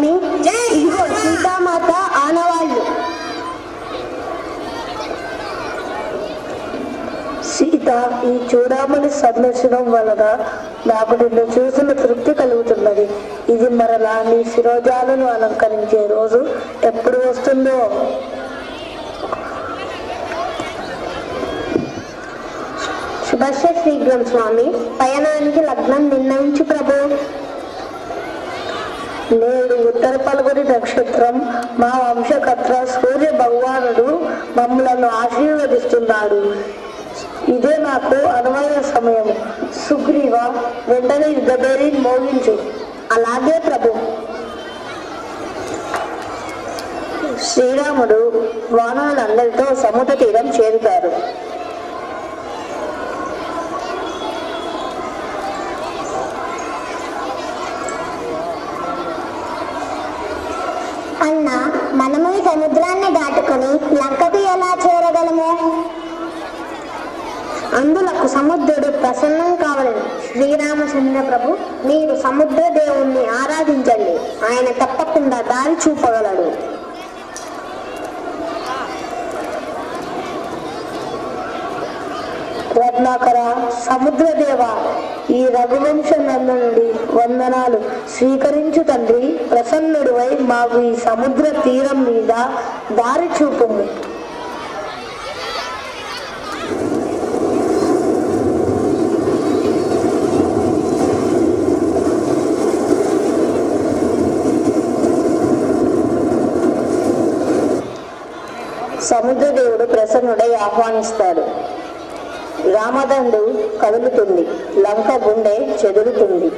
స్వామి. ఇదిగో సీతామాత ఆనవాళ్ళు. సీత, ఈ చూడమని సందర్శనం వలన నాకు నిన్ను చూసిన తృప్తి కలుగుతున్నది. ఇది మరలా నీ శిరోజాలను అలంకరించే రోజు ఎప్పుడు వస్తుందో. శుభశ్య శీఘ్రం స్వామి. పయనానికి లగ్నం నిర్ణయించు ప్రభు. నేడు ఉత్తర పలుగురి నక్షత్రం. మా వంశకర్త సూర్య భగవానుడు మమ్మలను ఆశీర్వదిస్తున్నాడు. ఇదే నాకు అనువైన సమయం. సుగ్రీవ, వెంటనే యుద్ధబేరి మోగించు. అలాగే ప్రభు. శ్రీరాముడు వానరులందరితో సముద్ర తీరం చేరుతారు. అన్న, మనము ఈ సముద్రాన్ని దాటుకుని లంకకు ఎలా చేరగలము? అందులకు సముద్రుడు ప్రసన్నం కావాలని. శ్రీరామచంద్ర ప్రభు, మీరు సముద్ర దేవుణ్ణి ఆరాధించండి. ఆయన తప్పకుండా దారి చూపగలడు. రత్నాకర, సముద్రదేవ, ఈ రఘువంశ నందనుడి వందనాలు స్వీకరించు తండ్రి. ప్రసన్నుడివై మాకు ఈ సముద్ర తీరం మీద దారి చూపుము. సముద్రదేవుడు ప్రసన్నుడై ఆహ్వానిస్తాడు. రామదండు కదులుతుంది. లంక గుండె చెదురుతుంది.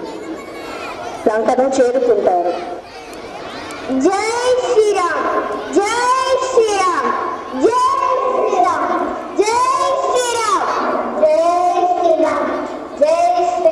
లంకను చేరుకుంటారు. జై శ్రీరామ్, జై శ్రీరామ్, జై శ్రీరామ్, జై శ్రీరామ్, జై శ్రీరామ్, జై శ్రీ.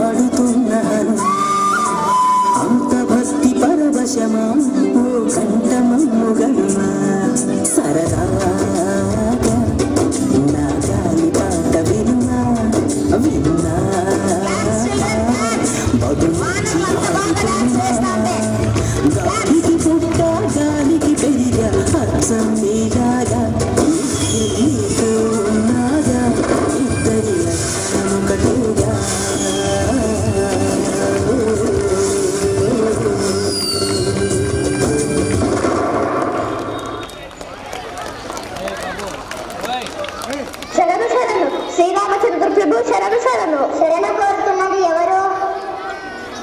పాడుతున్నాను అంత భక్తి పరవశమా ఓ కంఠమమ్ముగనుమా సరదాగా నా గాలి పాట వినుమా విన్నా గాలికి పుట్ట గాలికి పెరిగా అచ్చం నీలాగా నీకు ఉన్నాగా ఇద్దరి లక్షణమొకటిగా శరణు శరణు శ్రీరామచంద్ర ప్రభు శరణు శరణు శరణు కోరుతున్నది ఎవరు?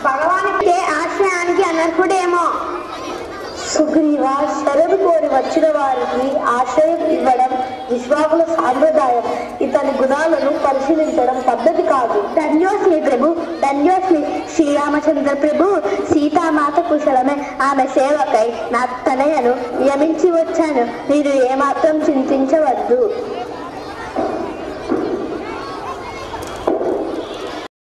భగవానికి ఆశ్రయానికి అనర్హుడేమో. సుగ్రీవ, శరణు కోరి వచ్చిన వారికి ఆశ్రయం ఇవ్వడం విశ్వాకుల సాంప్రదాయం. ఇతని గుణాలను పరిశీలించడం పద్ధతి కాదు. ధన్యోస్మి ప్రభు, ధన్యోస్మి. శ్రీరామచంద్ర ప్రభు, సీతామాత కుశలమే. ఆమె సేవకై నా తనయను నియమించి వచ్చాను. మీరు ఏమాత్రం చింతించవద్దు.